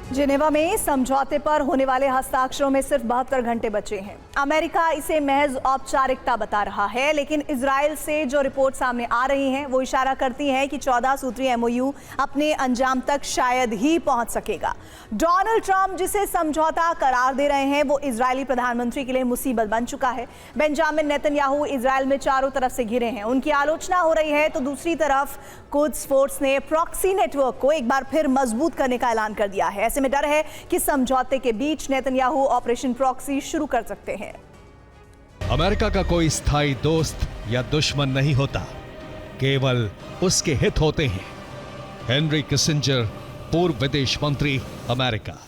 Geneva में समझौते पर होने वाले हस्ताक्षरों में सिर्फ 72 घंटे बचे हैं। अमेरिका इसे महज औपचारिकता बता रहा है, लेकिन इजराइल से जो रिपोर्ट सामने आ रही हैं वो इशारा करती हैं कि 14 सूत्रीय एमओयू अपने अंजाम तक शायद ही पहुंच सकेगा। डोनाल्ड ट्रंप जिसे समझौता करार दे रहे हैं वो इजरायली प्रधानमंत्री के लिए मुसीबत बन चुका है। बेंजामिन नेतन्याहू इजराइल में चारों तरफ से घिरे हैं, उनकी आलोचना हो रही है, तो दूसरी तरफ कुद्स फोर्स ने प्रॉक्सी नेटवर्क को एक बार फिर मजबूत करने का ऐलान कर दिया है। ऐसे में डर है कि समझौते के बीच नेतन्याहू ऑपरेशन प्रॉक्सी शुरू कर सकते हैं। अमेरिका का कोई स्थायी दोस्त या दुश्मन नहीं होता, केवल उसके हित होते हैं। हेनरी किसिंजर, पूर्व विदेश मंत्री, अमेरिका।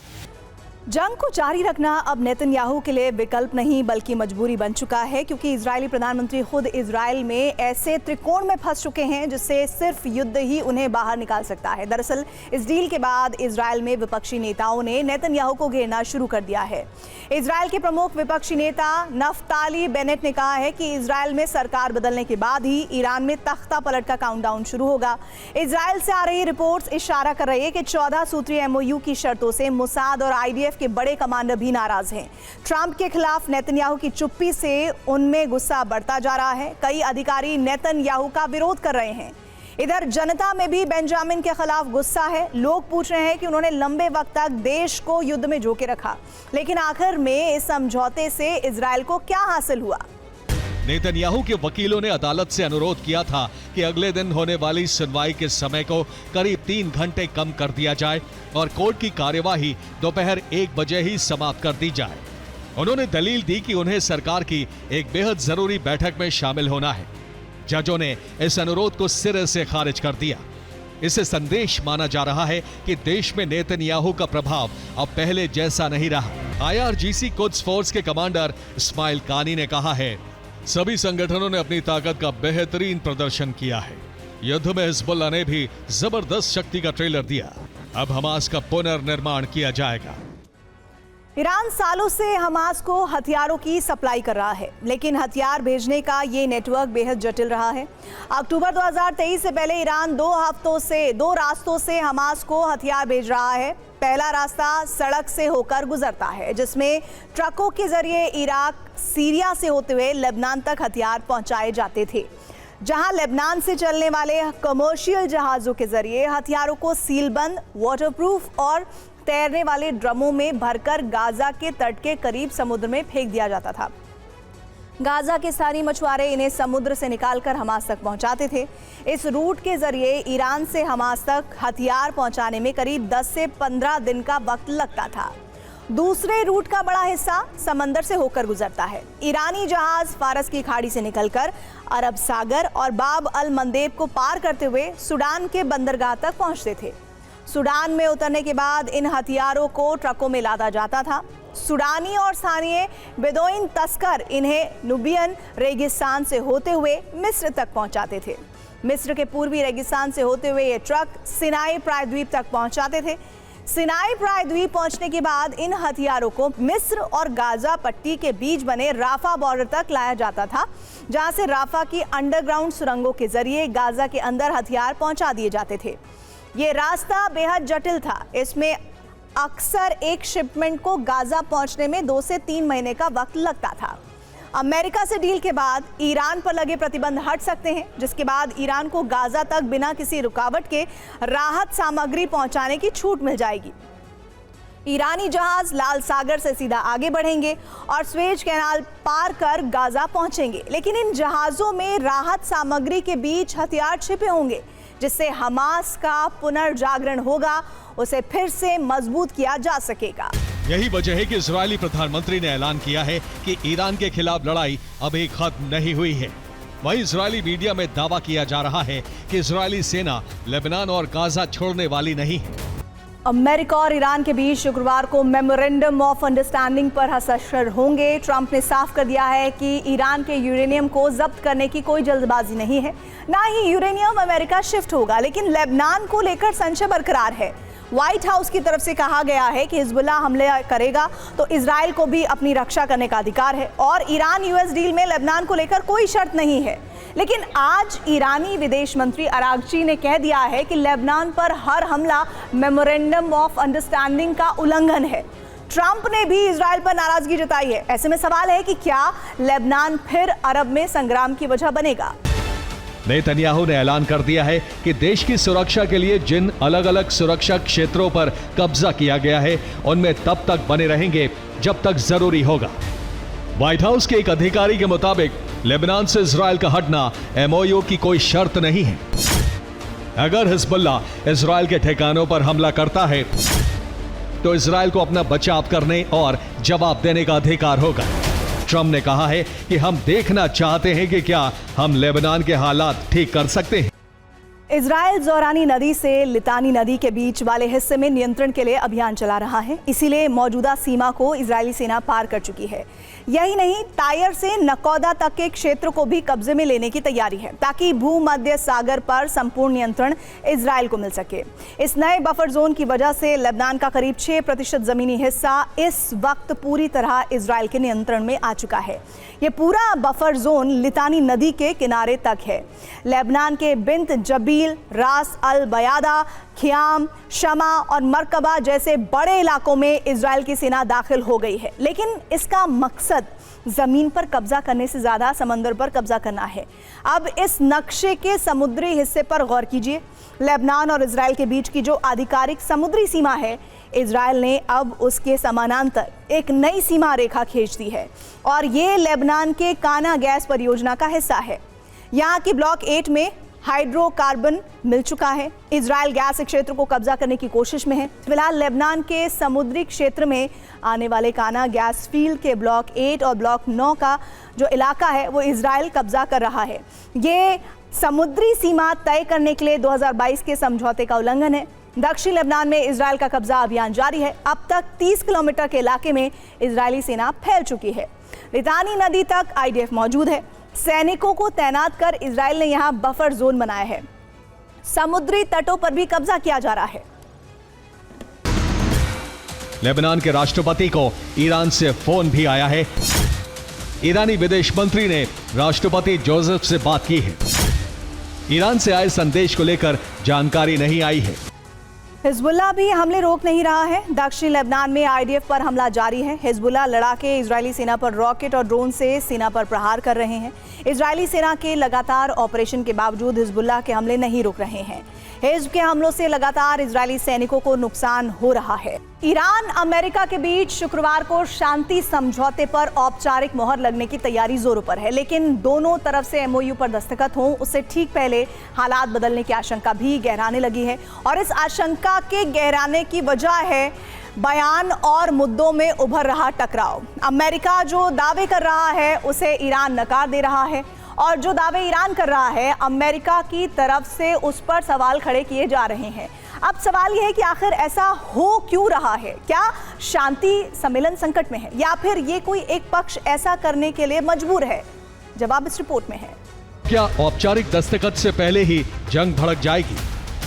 जंग को जारी रखना अब नेतन्याहू के लिए विकल्प नहीं बल्कि मजबूरी बन चुका है, क्योंकि इजरायली प्रधानमंत्री खुद इजराइल में ऐसे त्रिकोण में फंस चुके हैं जिससे सिर्फ युद्ध ही उन्हें बाहर निकाल सकता है। दरअसल इस डील के बाद इजराइल में विपक्षी नेताओं ने नेतन्याहू को घेरना शुरू कर दिया है। इजराइल के प्रमुख विपक्षी नेता नफ्ताली बेनेट ने कहा है कि इजराइल में सरकार बदलने के बाद ही ईरान में तख्ता पलट का काउंटडाउन शुरू होगा। इजराइल से आ रही रिपोर्ट्स इशारा कर रही है कि 14 सूत्रीय एमओयू की शर्तों से मोसाद और आईडीएफ के बड़े कमांडर भी नाराज हैं। ट्रंप के खिलाफ नेतन्याहू की चुप्पी से उनमें गुस्सा बढ़ता जा रहा है। कई अधिकारी नेतन्याहू का विरोध कर रहे हैं। इधर जनता में भी बेंजामिन के खिलाफ गुस्सा है। लोग पूछ रहे हैं कि उन्होंने लंबे वक्त तक देश को युद्ध में झोंके रखा, लेकिन आखिर में इस समझौते से इजराइल को क्या हासिल हुआ। नेतन्याहू के वकीलों ने अदालत से अनुरोध किया था कि अगले दिन होने वाली सुनवाई के समय को करीब 3 घंटे कम कर दिया जाए और कोर्ट की कार्यवाही दोपहर 1 बजे ही समाप्त कर दी जाए। उन्होंने दलील दी कि उन्हें सरकार की एक बेहद जरूरी बैठक में शामिल होना है। जजों ने इस अनुरोध को सिरे से खारिज कर दिया। इससे संदेश माना जा रहा है कि देश में नेतन्याहू का प्रभाव अब पहले जैसा नहीं रहा। आईआरजीसी कुद्स फोर्स के कमांडर इस्माइल कानी ने कहा है, सभी संगठनों ने अपनी ताकत का बेहतरीन प्रदर्शन किया है। युद्ध में हिजबुल्लाह ने भी जबरदस्त शक्ति का ट्रेलर दिया। अब हमास का पुनर्निर्माण किया जाएगा। ईरान सालों से हमास को हथियारों की सप्लाई कर रहा है, लेकिन हथियार भेजने का ये नेटवर्क बेहद जटिल रहा है। अक्टूबर 2023 से पहले ईरान 2 रास्तों से हमास को हथियार भेज रहा है। पहला रास्ता सड़क से होकर गुजरता है, जिसमें ट्रकों के जरिए इराक, सीरिया से होते हुए लेबनान तक हथियार पहुंचाए जाते थे, जहां लेबनान से चलने वाले कमर्शियल जहाजों के जरिए हथियारों को सीलबंद, वाटरप्रूफ और तैरने वाले ड्रमों में भरकर गाजा के तट के करीब समुद्र में फेंक दिया जाता था। गाजा के स्थानीय मछुआरे इन्हें समुद्र से निकालकर हमास तक पहुंचाते थे। इस रूट के जरिए ईरान से हमास तक हथियार पहुंचाने में करीब 10 से 15 दिन का वक्त लगता था। दूसरे रूट का बड़ा हिस्सा समंदर से होकर गुजरता है। ईरानी जहाज फारस की खाड़ी से निकलकर अरब सागर और बाब अल मंदेब को पार करते हुए सूडान के बंदरगाह तक पहुंचते थे। सूडान में उतरने के बाद इन हथियारों को ट्रकों में लादा जाता था। सूडानी और स्थानीय बेदोइन तस्कर इन्हें नुबियन रेगिस्तान से होते हुए मिस्र तक पहुंचाते थे। मिस्र के पूर्वी रेगिस्तान से होते हुए ये ट्रक सिनाई प्रायद्वीप तक पहुंचाते थे। सिनाई प्रायद्वीप पहुंचने के बाद इन हथियारों को मिस्र और गाजा पट्टी के बीच बने राफा बॉर्डर तक लाया जाता था, जहां से राफा की अंडरग्राउंड सुरंगों के जरिए गाजा के अंदर हथियार पहुंचा दिए जाते थे। ये रास्ता बेहद जटिल था। इसमें अक्सर एक शिपमेंट को गाजा पहुंचने में 2 से 3 महीने का वक्त लगता था। अमेरिका से डील के बाद ईरान पर लगे प्रतिबंध हट सकते हैं, जिसके बाद ईरान को गाजा तक बिना किसी रुकावट के राहत सामग्री पहुंचाने की छूट मिल जाएगी। ईरानी जहाज लाल सागर से सीधा आगे बढ़ेंगे और स्वेज कैनाल पार कर गाजा पहुंचेंगे, लेकिन इन जहाजों में राहत सामग्री के बीच हथियार छिपे होंगे, जिससे हमास का पुनर्जागरण होगा, उसे फिर से मजबूत किया जा सकेगा। यही वजह है कि इजरायली प्रधानमंत्री ने ऐलान किया है कि ईरान के खिलाफ लड़ाई अभी खत्म नहीं हुई है। वहीं इजरायली मीडिया में दावा किया जा रहा है कि इजरायली सेना लेबनान और गाजा छोड़ने वाली नहीं है। अमेरिका और ईरान के बीच शुक्रवार को मेमोरेंडम ऑफ अंडरस्टैंडिंग पर हस्ताक्षर होंगे। ट्रंप ने साफ कर दिया है कि ईरान के यूरेनियम को जब्त करने की कोई जल्दबाजी नहीं है, ना ही यूरेनियम अमेरिका शिफ्ट होगा, लेकिन लेबनान को लेकर संशय बरकरार है। व्हाइट हाउस की तरफ से कहा गया है कि हिजबुल्लाह हमले करेगा तो इजराइल को भी अपनी रक्षा करने का अधिकार है और ईरान यूएस डील में लेबनान को लेकर कोई शर्त नहीं है। लेकिन आज ईरानी विदेश मंत्री अरागची ने कह दिया है कि लेबनान पर हर हमला मेमोरेंडम ऑफ अंडरस्टैंडिंग का उल्लंघन है। ट्रंप ने भी इजराइल पर नाराजगी जताई है। ऐसे में सवाल है कि क्या लेबनान फिर अरब में संग्राम की वजह बनेगा? नेतन्याहू ने ऐलान कर दिया है कि देश की सुरक्षा के लिए जिन अलग अलग सुरक्षा क्षेत्रों पर कब्जा किया गया है उनमें तब तक बने रहेंगे जब तक जरूरी होगा। व्हाइट हाउस के एक अधिकारी के मुताबिक लेबनान से इजराइल का हटना एमओयू की कोई शर्त नहीं है। अगर हिजबुल्लाह इजराइल के ठिकानों पर हमला करता है तो इजराइल को अपना बचाव करने और जवाब देने का अधिकार होगा। ट्रंप ने कहा है कि हम देखना चाहते हैं कि क्या हम लेबनान के हालात ठीक कर सकते हैं। इजराइल जोरानी नदी से लितानी नदी के बीच वाले हिस्से में नियंत्रण के लिए अभियान चला रहा है। इसीलिए मौजूदा सीमा को इजरायली सेना पार कर चुकी है। यही नहीं, टायर से नकोदा तक के क्षेत्र को भी कब्जे में लेने की तैयारी है ताकि भूमध्य सागर पर संपूर्ण नियंत्रण इजराइल को मिल सके। इस नए बफर जोन की वजह से लेबनान का करीब 6% जमीनी हिस्सा इस वक्त पूरी तरह इजराइल के नियंत्रण में आ चुका है। ये पूरा बफर जोन लितानी नदी के किनारे तक है। लेबनान के बिंत जबील, रास अल बयादा, खियाम, शमा और मरकबा जैसे बड़े इलाकों में इजराइल की सेना दाखिल हो गई है। लेकिन इसका मकसद जमीन पर कब्जा करने से ज्यादा समंदर पर कब्जा करना है। अब इस नक्शे के समुद्री हिस्से पर गौर कीजिए। लेबनान और इजराइल के बीच की जो आधिकारिक समुद्री सीमा है, इजराइल ने अब उसके समानांतर एक नई सीमा रेखा खींच दी है और ये लेबनान के काना गैस परियोजना का हिस्सा है। यहाँ की ब्लॉक 8 में हाइड्रोकार्बन मिल चुका है। इजराइल गैस क्षेत्र को कब्जा करने की कोशिश में है। फिलहाल लेबनान के समुद्री क्षेत्र में आने वाले काना गैस फील्ड के ब्लॉक 8 और ब्लॉक 9 का जो इलाका है वो इजराइल कब्जा कर रहा है। ये समुद्री सीमा तय करने के लिए 2022 के समझौते का उल्लंघन है। दक्षिण लेबनान में इजराइल का कब्जा अभियान जारी है। अब तक 30 किलोमीटर के इलाके में इजरायली सेना फैल चुकी है। लितानी नदी तक आईडीएफ मौजूद है। सैनिकों को तैनात कर इजराइल ने यहां बफर जोन बनाया है। समुद्री तटों पर भी कब्जा किया जा रहा है। लेबनान के राष्ट्रपति को ईरान से फोन भी आया है। ईरानी विदेश मंत्री ने राष्ट्रपति जोसेफ से बात की है। ईरान से आए संदेश को लेकर जानकारी नहीं आई है। हिजबुल्लाह भी हमले रोक नहीं रहा है। दक्षिण लेबनान में आईडीएफ पर हमला जारी है। हिजबुल्लाह लड़ाके इजरायली सेना पर रॉकेट और ड्रोन से सेना पर प्रहार कर रहे हैं। इजरायली सेना के लगातार ऑपरेशन के बावजूद हिजबुल्लाह के हमले नहीं रुक रहे हैं। हिजब के हमलों से लगातार इजरायली सैनिकों को नुकसान हो रहा है। ईरान अमेरिका के बीच शुक्रवार को शांति समझौते पर औपचारिक मोहर लगने की तैयारी जोरों पर है, लेकिन दोनों तरफ से एमओयू पर दस्तखत हों उससे ठीक पहले हालात बदलने की आशंका भी गहराने लगी है। और इस आशंका के गहराने की वजह है बयान और मुद्दों में उभर रहा टकराव। अमेरिका जो दावे कर रहा है उसे ईरान नकार दे रहा है और जो दावे ईरान कर रहा है अमेरिका की तरफ से उस पर सवाल खड़े किए जा रहे हैं। अब सवाल यह है कि आखिर ऐसा हो क्यों रहा है? क्या शांति सम्मेलन संकट में है या फिर ये कोई एक पक्ष ऐसा करने के लिए मजबूर है? जवाब इस रिपोर्ट में है। क्या औपचारिक दस्तखत से पहले ही जंग भड़क जाएगी?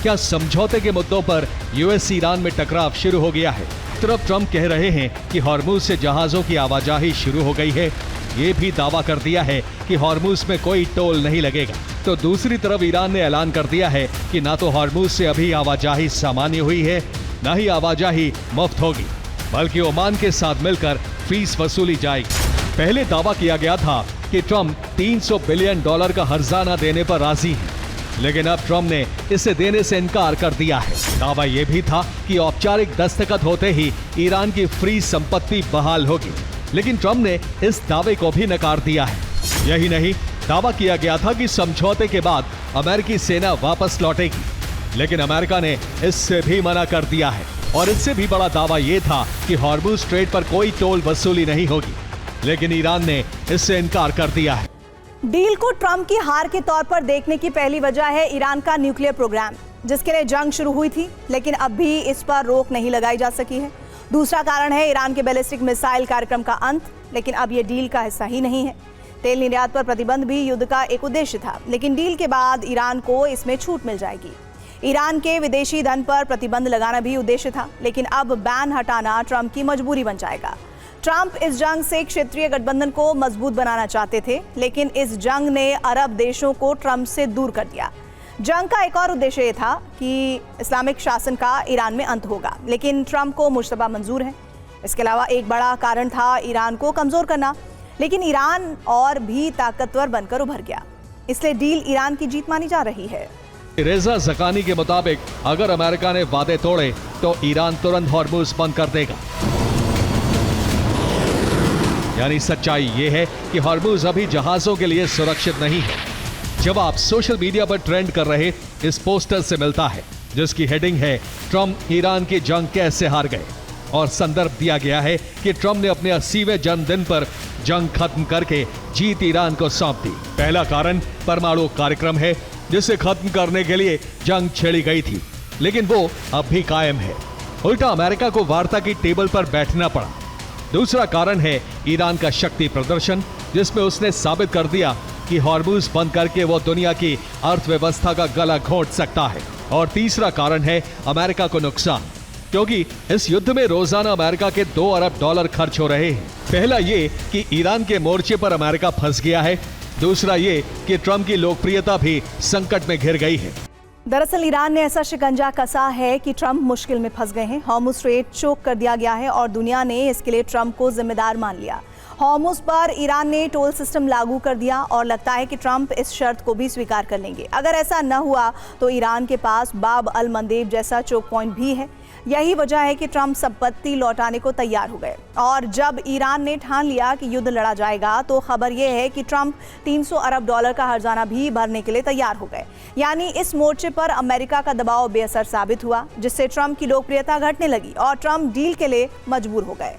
क्या समझौते के मुद्दों पर यूएस ईरान में टकराव शुरू हो गया है? तरफ ट्रंप कह रहे हैं कि हॉर्मुज से जहाजों की आवाजाही शुरू हो गई है। ये भी दावा कर दिया है कि हॉर्मुज में कोई टोल नहीं लगेगा। तो दूसरी तरफ ईरान ने ऐलान कर दिया है कि ना तो हॉर्मुज से अभी आवाजाही सामान्य हुई है, ना ही आवाजाही मुफ्त होगी, बल्कि ओमान के साथ मिलकर फीस वसूली जाएगी। पहले दावा किया गया था कि ट्रंप $300 बिलियन का हर्जाना देने पर राजी हैं, लेकिन अब ट्रंप ने इसे देने से इनकार कर दिया है। दावा यह भी था कि औपचारिक दस्तखत होते ही ईरान की फ्री संपत्ति बहाल होगी, लेकिन ट्रंप ने इस दावे को भी नकार दिया है। यही नहीं, दावा किया गया था कि समझौते के बाद अमेरिकी सेना वापस लौटेगी, लेकिन अमेरिका ने इससे भी मना कर दिया है। और इससे भी बड़ा दावा यह था कि हॉर्मुज स्ट्रेट पर कोई टोल वसूली नहीं होगी, लेकिन ईरान ने इससे इनकार कर दिया है। डील को ट्रंप की हार के तौर पर देखने की पहली वजह है ईरान का न्यूक्लियर प्रोग्राम, जिसके लिए जंग शुरू हुई थी लेकिन अब भी इस पर रोक नहीं लगाई जा सकी है। दूसरा कारण है ईरान के बैलिस्टिक मिसाइल कार्यक्रम का अंत, लेकिन अब यह डील का हिस्सा ही नहीं है। तेल निर्यात पर प्रतिबंध भी युद्ध का एक उद्देश्य था, लेकिन डील के बाद ईरान को इसमें छूट मिल जाएगी। ईरान के विदेशी धन पर प्रतिबंध लगाना भी उद्देश्य था, लेकिन अब बैन हटाना ट्रंप की मजबूरी बन जाएगा। ट्रंप इस जंग से क्षेत्रीय गठबंधन को मजबूत बनाना चाहते थे, लेकिन इस जंग ने अरब देशों को ट्रंप से दूर कर दिया। जंग का एक और उद्देश्य ये था कि इस्लामिक शासन का ईरान में अंत होगा, लेकिन ट्रंप को मुश्तबा मंजूर है। इसके अलावा एक बड़ा कारण था ईरान को कमजोर करना, लेकिन ईरान और भी ताकतवर बनकर उभर गया, इसलिए डील ईरान की जीत मानी जा रही है। रेजा ज़कानी के मुताबिक अगर अमेरिका ने वादे तोड़े तो ईरान तुरंत हॉर्मुज़ बंद कर देगा। यानी सच्चाई यह है कि हॉर्मुज़ अभी जहाजों के लिए सुरक्षित नहीं है। जवाब सोशल मीडिया पर ट्रेंड कर रहे इस पोस्टर से मिलता है, जिसकी हेडिंग है ट्रंप ईरान की जंग कैसे हार गए, और संदर्भ दिया गया है कि ट्रंप ने अपने 80वें जन्मदिन पर जंग खत्म करके जीत ईरान को सौंप दी। पहला कारण परमाणु कार्यक्रम है, जिसे खत्म करने के लिए जंग छेड़ी गई थी, लेकिन वो अब भी कायम है। उल्टा अमेरिका को वार्ता की टेबल पर बैठना पड़ा। दूसरा कारण है ईरान का शक्ति प्रदर्शन, जिसमें उसने साबित कर दिया कि हॉर्मुज़ बंद करके वो दुनिया की अर्थव्यवस्था का गला घोंट सकता है। और तीसरा कारण है अमेरिका को नुकसान, क्योंकि इस युद्ध में रोजाना अमेरिका के $2 अरब खर्च हो रहे हैं। पहला ये कि ईरान के मोर्चे पर अमेरिका फंस गया है, दूसरा ये कि ट्रंप की लोकप्रियता भी संकट में घिर गई है। दरअसल ईरान ने ऐसा शिकंजा कसा है कि ट्रंप मुश्किल में फंस गए हैं। हॉर्मुज़ स्ट्रेट चोक कर दिया गया है और दुनिया ने इसके लिए ट्रंप को जिम्मेदार मान लिया। हॉर्मुज़ पर ईरान ने टोल सिस्टम लागू कर दिया और लगता है कि ट्रंप इस शर्त को भी स्वीकार कर लेंगे। अगर ऐसा न हुआ तो ईरान के पास बाब अल मंदेब जैसा चोक पॉइंट भी है। यही वजह है कि ट्रंप संपत्ति लौटाने को तैयार हो गए, और जब ईरान ने ठान लिया कि युद्ध लड़ा जाएगा तो खबर यह है कि ट्रंप $300 अरब का हर्जाना भी भरने के लिए तैयार हो गए। यानी इस मोर्चे पर अमेरिका का दबाव बेअसर साबित हुआ, जिससे ट्रंप की लोकप्रियता घटने लगी और ट्रंप डील के लिए मजबूर हो गए।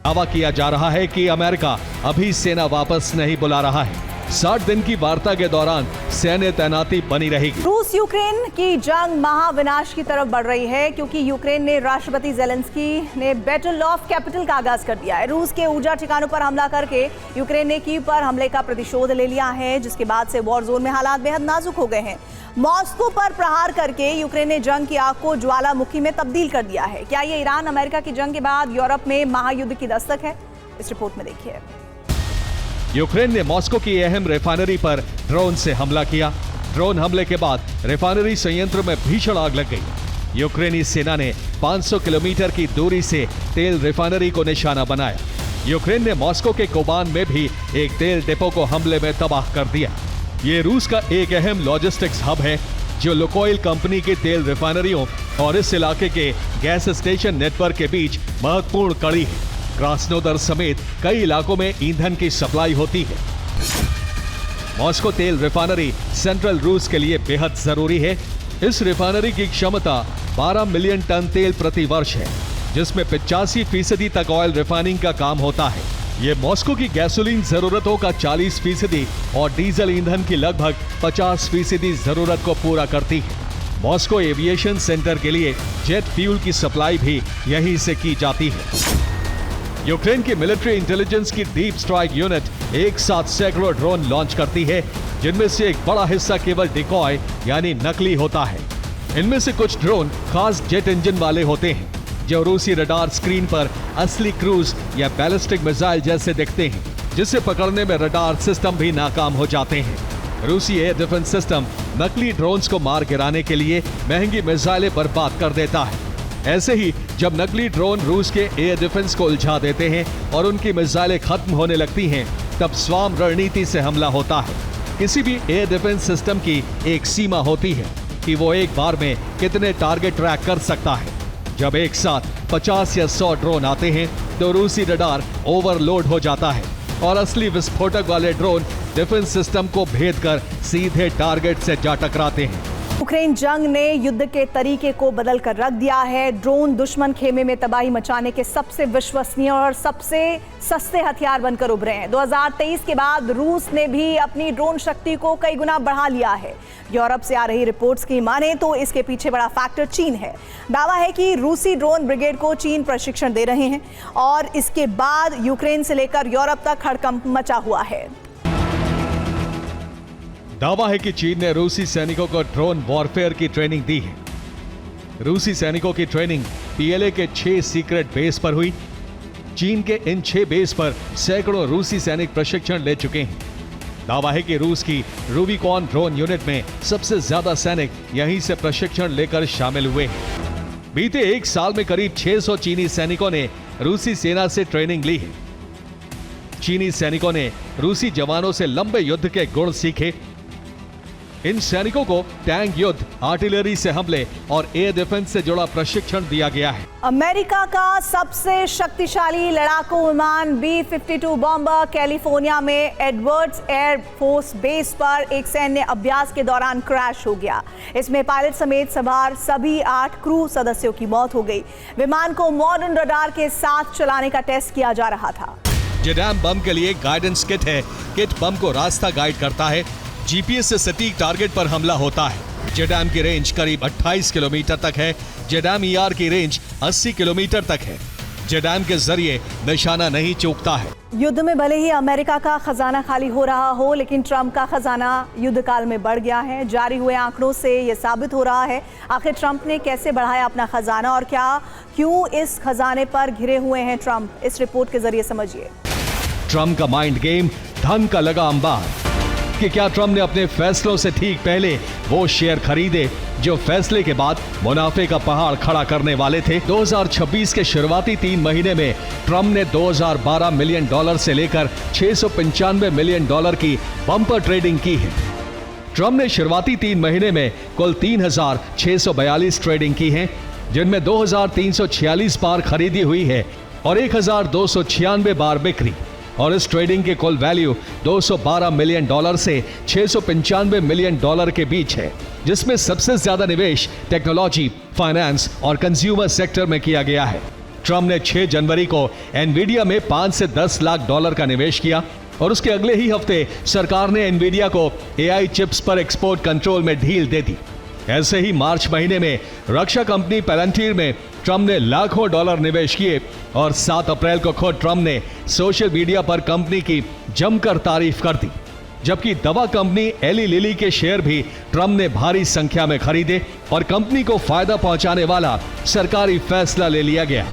दावा किया जा रहा है कि अमेरिका अभी सेना वापस नहीं बुला रहा है। 60 दिन की वार्ता के दौरान सैन्य तैनाती बनी रहेगी। रूस यूक्रेन की जंग महाविनाश की तरफ बढ़ रही है, क्योंकि यूक्रेन ने राष्ट्रपति ज़ेलेंस्की ने बैटल ऑफ कैपिटल का आगाज कर दिया है। रूस के ऊर्जा ठिकानों पर हमला करके यूक्रेन ने कीव पर हमले का प्रतिशोध ले लिया है, जिसके बाद से वॉर जोन में हालात बेहद नाजुक हो गए हैं। मॉस्को पर प्रहार करके यूक्रेन ने जंग की आग को ज्वालामुखी में तब्दील कर दिया है। क्या ये ईरान अमेरिका की जंग के बाद यूरोप में महायुद्ध की दस्तक है? इस रिपोर्ट में देखिए। यूक्रेन ने मॉस्को की अहम रिफाइनरी पर ड्रोन से हमला किया। ड्रोन हमले के बाद रिफाइनरी संयंत्र में भीषण आग लग गई। यूक्रेनी सेना ने 500 किलोमीटर की दूरी से तेल रिफाइनरी को निशाना बनाया। यूक्रेन ने मॉस्को के कोबान में भी एक तेल डिपो को हमले में तबाह कर दिया। ये रूस का एक अहम लॉजिस्टिक्स हब है, जो लुकोइल कंपनी की तेल रिफाइनरियों और इस इलाके के गैस स्टेशन नेटवर्क के बीच महत्वपूर्ण कड़ी है। क्रास्नोदर समेत कई इलाकों में ईंधन की सप्लाई होती है। मॉस्को तेल रिफाइनरी सेंट्रल रूस के लिए बेहद जरूरी है। इस रिफाइनरी की क्षमता 12 मिलियन टन तेल प्रति वर्ष है, जिसमें 85% तक ऑयल रिफाइनिंग का काम होता है। ये मॉस्को की गैसोलीन जरूरतों का 40% और डीजल ईंधन की लगभग 50% जरूरत को पूरा करती है। मॉस्को एविएशन सेंटर के लिए जेट फ्यूल की सप्लाई भी यहीं से की जाती है। यूक्रेन की मिलिट्री इंटेलिजेंस की डीप स्ट्राइक यूनिट एक साथ सैकड़ों ड्रोन लॉन्च करती है, जिनमें से एक बड़ा हिस्सा केवल डिकॉय यानी नकली होता है। इनमें से कुछ ड्रोन खास जेट इंजन वाले होते हैं, जो रूसी रडार स्क्रीन पर असली क्रूज या बैलिस्टिक मिसाइल जैसे दिखते हैं, जिसे पकड़ने में रडार सिस्टम भी नाकाम हो जाते हैं। रूसी एयर डिफेंस सिस्टम नकली ड्रोन्स को मार गिराने के लिए महंगी मिसाइलें बर्बाद कर देता है। ऐसे ही जब नकली ड्रोन रूस के एयर डिफेंस को उलझा देते हैं और उनकी मिसाइलें खत्म होने लगती हैं, तब स्वाम रणनीति से हमला होता है। किसी भी एयर डिफेंस सिस्टम की एक सीमा होती है कि वो एक बार में कितने टारगेट ट्रैक कर सकता है। जब एक साथ 50 या 100 ड्रोन आते हैं तो रूसी रडार ओवरलोड हो जाता है और असली विस्फोटक वाले ड्रोन डिफेंस सिस्टम को भेद कर सीधे टारगेट से जा टकराते हैं। यूक्रेन जंग ने युद्ध के तरीके को बदल कर रख दिया है। ड्रोन दुश्मन खेमे में तबाही मचाने के सबसे विश्वसनीय और सबसे सस्ते हथियार बनकर उभरे हैं। 2023 के बाद रूस ने भी अपनी ड्रोन शक्ति को कई गुना बढ़ा लिया है। यूरोप से आ रही रिपोर्ट्स की माने तो इसके पीछे बड़ा फैक्टर चीन है। दावा है कि रूसी ड्रोन ब्रिगेड को चीन प्रशिक्षण दे रहे हैं और इसके बाद यूक्रेन से लेकर यूरोप तक हड़कंप मचा हुआ है। दावा है कि चीन ने रूसी सैनिकों को ड्रोन वॉरफेयर की ट्रेनिंग दी है। रूसी सैनिकों की ट्रेनिंग पीएलए के 6 सीक्रेट बेस पर हुई। चीन के इन 6 बेस पर सैकड़ों रूसी सैनिक प्रशिक्षण ले चुके हैं। दावा है कि रूस की रूबिकॉन ड्रोन यूनिट में सबसे ज्यादा सैनिक यहीं से प्रशिक्षण लेकर शामिल हुए हैं। बीते 1 साल में करीब 600 चीनी सैनिकों ने रूसी सेना से ट्रेनिंग ली है। चीनी सैनिकों ने रूसी जवानों से लंबे युद्ध के गुण सीखे। इन सैनिकों को टैंक युद्ध, आर्टिलरी से हमले और एयर डिफेंस से जुड़ा प्रशिक्षण दिया गया है। अमेरिका का सबसे शक्तिशाली लड़ाकू विमान B-52 बॉम्बर कैलिफोर्निया में एडवर्ड्स एयर फोर्स बेस पर एक सैन्य अभ्यास के दौरान क्रैश हो गया। इसमें पायलट समेत सवार सभी 8 क्रू सदस्यों की मौत हो गई। विमान को मॉडर्न रडार के साथ चलाने का टेस्ट किया जा रहा था। जेडैम बम के लिए गाइडेंस किट है। किट बम को रास्ता गाइड करता है। जीपीएस से सटीक टारगेट पर हमला होता है। जेडैम की रेंज करीब 28 किलोमीटर तक है। जेडैम ईआर की रेंज 80 किलोमीटर तक है। जेडैम के जरिए निशाना नहीं चूकता है। युद्ध में भले ही अमेरिका का खजाना खाली हो रहा हो, लेकिन ट्रंप का खजाना युद्ध काल में बढ़ गया है। जारी हुए आंकड़ों से यह साबित हो रहा है आखिर ट्रंप ने कैसे बढ़ाया अपना खजाना और क्यों इस खजाने पर घिरे हुए हैं ट्रंप। इस रिपोर्ट के जरिए समझिए। ट्रंप का माइंड गेम, धन का लगा अंबार। कि क्या ट्रंप ने अपने फैसलों से ठीक पहले वो शेयर खरीदे जो फैसले के बाद मुनाफे का पहाड़ खड़ा करने वाले थे। 2026 के शुरुआती 3 महीने में ट्रंप ने $2012 मिलियन से लेकर $695 मिलियन की बम्पर ट्रेडिंग की है। ट्रंप ने शुरुआती 3 महीने में कुल 3,642 ट्रेडिंग की है, जिनमें 2,346 बार खरीदी हुई है और 1,296 बार बिक्री। और इस ट्रेडिंग के कुल वैल्यू $212 मिलियन से $695 मिलियन के बीच है, जिसमें सबसे ज्यादा निवेश टेक्नोलॉजी, फाइनेंस और कंज्यूमर सेक्टर में किया गया है। ट्रंप ने 6 जनवरी को एनवीडिया में $5 से $10 लाख का निवेश किया और उसके अगले ही हफ्ते सरकार ने एनवीडिया को एआई चिप्स पर एक्सपोर्ट कंट्रोल में ढील दे दी। ऐसे ही मार्च महीने में रक्षा कंपनी पैलेंटियर में ट्रंप ने लाखों डॉलर निवेश किए और 7 अप्रैल को खुद ट्रंप ने सोशल मीडिया पर कंपनी की जमकर तारीफ कर दी। जबकि दवा कंपनी एली लिली के शेयर भी ट्रंप ने भारी संख्या में खरीदे और कंपनी को फायदा पहुंचाने वाला सरकारी फैसला ले लिया गया।